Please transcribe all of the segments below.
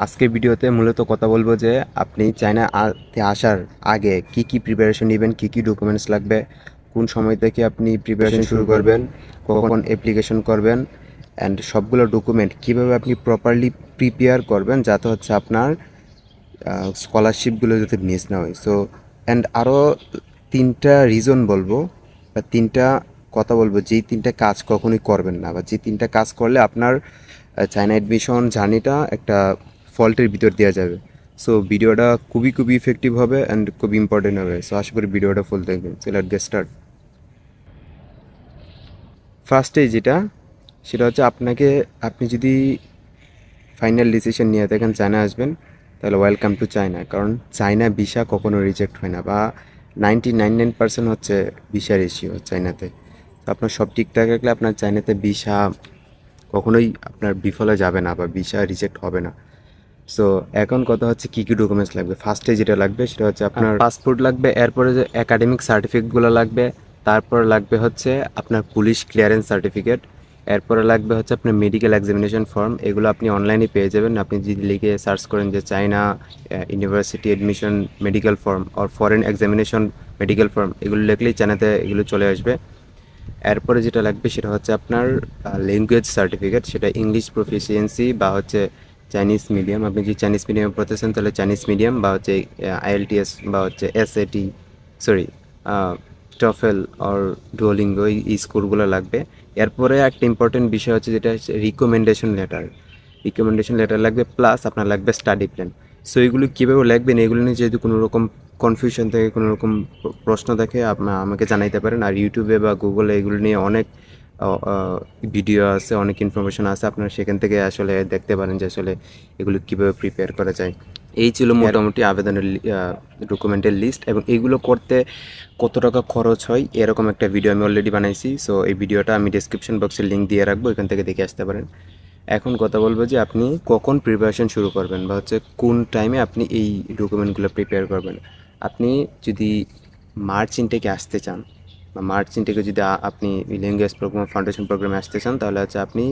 আজকের ভিডিওতে মূলত কথা বলবো যে আপনি চায়নাতে আসার আগে কি কি প্রিপারেশন নেবেন, কি কি ডকুমেন্টস লাগবে, কোন সময় থেকে আপনি প্রিপারেশন শুরু করবেন, কখন অ্যাপ্লিকেশন করবেন, অ্যান্ড সবগুলো ডকুমেন্ট কীভাবে আপনি প্রপারলি প্রিপেয়ার করবেন যাতে হচ্ছে আপনার স্কলারশিপগুলো যাতে মিস না হয়। সো অ্যান্ড আরও তিনটা রিজন বলবো বা তিনটা কথা বলবো যেই তিনটা কাজ কখনোই করবেন না, বা যে তিনটা কাজ করলে আপনার চায়না অ্যাডমিশন জার্নিটা একটা ফল্টের ভিতর দেওয়া যাবে। সো ভিডিওটা খুবই খুবই ইফেক্টিভ হবে অ্যান্ড খুবই ইম্পর্টেন্ট হবে। সো আশা করি ভিডিওটা ফুল দেখবেন। So let's get start. ফার্স্টে যেটা সেটা হচ্ছে আপনি যদি ফাইনাল ডিসিশন নিয়ে থাকেন চায়না আসবেন, তাহলে ওয়েলকাম টু চায়না। কারণ চায়না ভিসা কখনো রিজেক্ট হয় না, বা 99% হচ্ছে ভিসা রেশিও চায়নাতে। তো আপনার সব ঠিকঠাক রাখলে আপনার চায়নাতে ভিসা কখনোই আপনার বিফলে যাবে না বা ভিসা রিজেক্ট হবে না। সো এখন কথা হচ্ছে কী কী ডকুমেন্টস লাগবে। ফার্স্টে যেটা লাগবে সেটা হচ্ছে আপনার পাসপোর্ট লাগবে, এরপরে যে একাডেমিক সার্টিফিকেটগুলো লাগবে, তারপর লাগবে হচ্ছে আপনার পুলিশ ক্লিয়ারেন্স সার্টিফিকেট, এরপরে লাগবে হচ্ছে আপনার মেডিকেল এক্সামিনেশন ফর্ম। এগুলো আপনি অনলাইনে পেয়ে যাবেন। আপনি যদি লিখে সার্চ করেন যে China university admission medical form or foreign examination medical form, এগুলো লিখলেই চায়নাতে এগুলো চলে আসবে। এরপরে যেটা লাগবে সেটা হচ্ছে আপনার ল্যাঙ্গুয়েজ সার্টিফিকেট, সেটা ইংলিশ প্রফিসিয়েন্সি বা হচ্ছে চাইনিজ মিডিয়াম। আপনি যদি চাইনিজ মিডিয়ামে পড়তেছেন তাহলে চাইনিজ মিডিয়াম বা হচ্ছে আইএলটিএস বা হচ্ছে SAT, sorry TOEFL or Duolingo, এই স্কোরগুলো লাগবে। এরপরে একটা ইম্পর্টেন্ট বিষয় হচ্ছে যেটা হচ্ছে রিকমেন্ডেশন লেটার লাগবে, প্লাস আপনার লাগবে স্টাডি প্ল্যান। সো এগুলো কীভাবে লাগবেন, এগুলো নিয়ে যদি কোনো রকম কনফিউশন থাকে, কোনো রকম প্রশ্ন থাকে, আমাকে জানাইতে পারেন। আর ইউটিউবে বা গুগলে এগুলো নিয়ে অনেক ভিডিও আছে, অনেক ইনফরমেশন আছে, আপনারা সেখান থেকে আসলে দেখতে পারেন যে আসলে এগুলো কীভাবে প্রিপেয়ার করা যায়। এই ছিল মোটামুটি আবেদনের ডকুমেন্টের লিস্ট, এবং এইগুলো করতে কত টাকা খরচ হয় এরকম একটা ভিডিও আমি অলরেডি বানাইছি। সো এই ভিডিওটা আমি ডেসক্রিপশন বক্সে লিঙ্ক দিয়ে রাখবো, এখান থেকে দেখে আসতে পারেন। এখন কথা বলবো যে আপনি কখন প্রিপারেশন শুরু করবেন, বা হচ্ছে কোন টাইমে আপনি এই ডকুমেন্টগুলো প্রিপেয়ার করবেন। আপনি যদি মার্চ ইনটেকে আসতে চান, বা মার্চ ইনটেকে যদি আপনি ল্যাঙ্গুয়েজ প্রোগ্রাম ফাউন্ডেশন প্রোগ্রামে আসতে চান, তাহলে হচ্ছে আপনি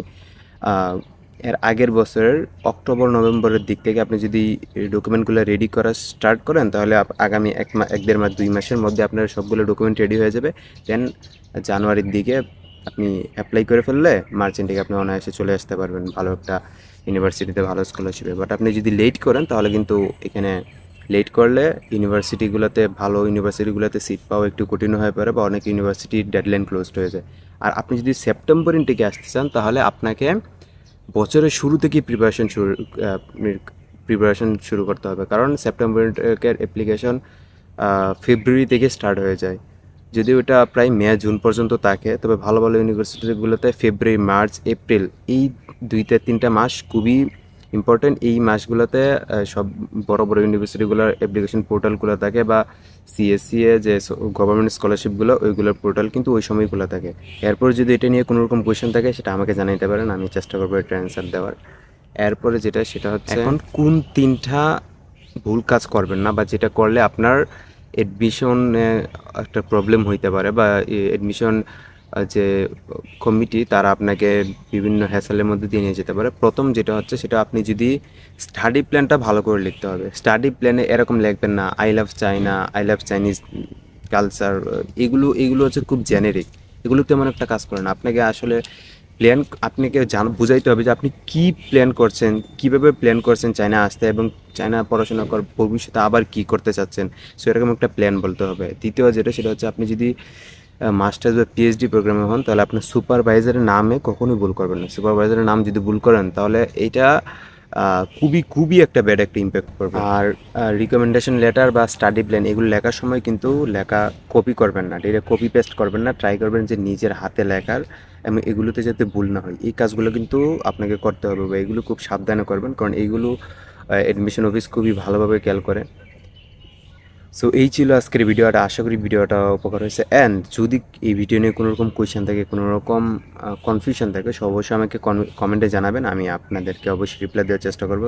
এর আগের বছরের অক্টোবর নভেম্বরের দিক থেকে আপনি যদি ডকুমেন্টগুলো রেডি করা স্টার্ট করেন, তাহলে আগামী 1-1.5 মাস 2 মাসের মধ্যে আপনার সবগুলো ডকুমেন্ট রেডি হয়ে যাবে। দেন জানুয়ারির দিকে আপনি অ্যাপ্লাই করে ফেললে মার্চ এন্ডিংয়ে আপনি অনায়াসে চলে আসতে পারবেন ভালো একটা ইউনিভার্সিটিতে, ভালো স্কলারশিপে। বাট আপনি যদি লেট করেন তাহলে কিন্তু এখানে লেট করলে ভালো ইউনিভার্সিটিগুলোতে সিট পাওয়া একটু কঠিন হয়ে পড়ে, বা অনেক ইউনিভার্সিটির ডেডলাইন ক্লোজড হয়ে যায়। আর আপনি যদি সেপ্টেম্বর ইনটেকে আসতে চান, তাহলে আপনাকে বছরের শুরু থেকেই প্রিপারেশন শুরু করতে হবে। কারণ সেপ্টেম্বর ইনটেকের অ্যাপ্লিকেশন ফেব্রুয়ারি থেকে স্টার্ট হয়ে যায়। যদি ওটা প্রায় মে জুন পর্যন্ত থাকে, তবে ভালো ভালো ইউনিভার্সিটিগুলোতে ফেব্রুয়ারি মার্চ এপ্রিল এই 2-3টা মাস খুবই ইম্পর্টেন্ট। এই মাসগুলোতে সব বড় বড় ইউনিভার্সিটিগুলোর অ্যাপ্লিকেশন পোর্টালগুলো থাকে, বা সিএসসিএ যে গভর্নমেন্ট স্কলারশিপগুলো ওইগুলোর পোর্টাল কিন্তু ওই সময়গুলো থাকে। এরপর যদি এটা নিয়ে কোনো রকম কোয়েশ্চেন থাকে সেটা আমাকে জানাইতে পারেন, আমি চেষ্টা করবো এটা অ্যান্সার দেওয়ার। এরপরে সেটা হচ্ছে এখন কোন তিনটা ভুল কাজ করবেন না, বা যেটা করলে আপনার অ্যাডমিশন একটা প্রবলেম হইতে পারে, বা অ্যাডমিশন যে কমিটি তারা আপনাকে বিভিন্ন হ্যাসেলের মধ্যে দিয়ে নিয়ে যেতে পারে। প্রথম যেটা হচ্ছে সেটা আপনি যদি স্টাডি প্ল্যানটা ভালো করে লিখতে হবে। স্টাডি প্ল্যানে এরকম লিখবেন না I love China, I love Chinese culture, এগুলো হচ্ছে খুব জেনেরিক। এগুলো তেমন একটা কাজ করে না। আপনাকে আসলে আপনাকে বুঝাইতে হবে যে আপনি কি প্ল্যান করছেন, কিভাবে প্ল্যান করছেন চায়না আসতে, এবং চায়না পড়াশোনা ভবিষ্যতে আবার কি করতে চাচ্ছেন। সো এরকম একটা প্ল্যান বলতে হবে। দ্বিতীয় সেটা হচ্ছে আপনি যদি মাস্টার্স বা পিএইচডি প্রোগ্রামে হন, তাহলে আপনার সুপারভাইজারের নামে কখনোই ভুল করবেন না। সুপারভাইজারের নাম যদি ভুল করেন তাহলে এইটা খুবই খুবই একটা ব্যাড একটা ইম্প্যাক্ট করবে। আর রিকমেন্ডেশন লেটার বা স্টাডি প্ল্যান এগুলো লেখার সময় কিন্তু লেখা কপি করবেন না, ডিরেক্ট কপি পেস্ট করবেন না। ট্রাই করবেন যে নিজের হাতে লেখার, এবং এগুলোতে যাতে ভুল না হয়। এই কাজগুলো কিন্তু আপনাকে করতে হবে, বা এগুলো খুব সাবধানে করবেন, কারণ এইগুলো অ্যাডমিশন অফিস খুবই ভালোভাবে খেয়াল করে। সো এই ছিল আজকের ভিডিওটা। আশা করি ভিডিওটা উপকার হয়েছে। অ্যান্ড যদি এই ভিডিও নিয়ে কোনো রকম কোয়েশ্চেন থাকে, কোনো রকম কনফিউশন থাকে, অবশ্যই আমাকে কমেন্টে জানাবেন। আমি আপনাদেরকে অবশ্যই রিপ্লাই দেওয়ার চেষ্টা করবো।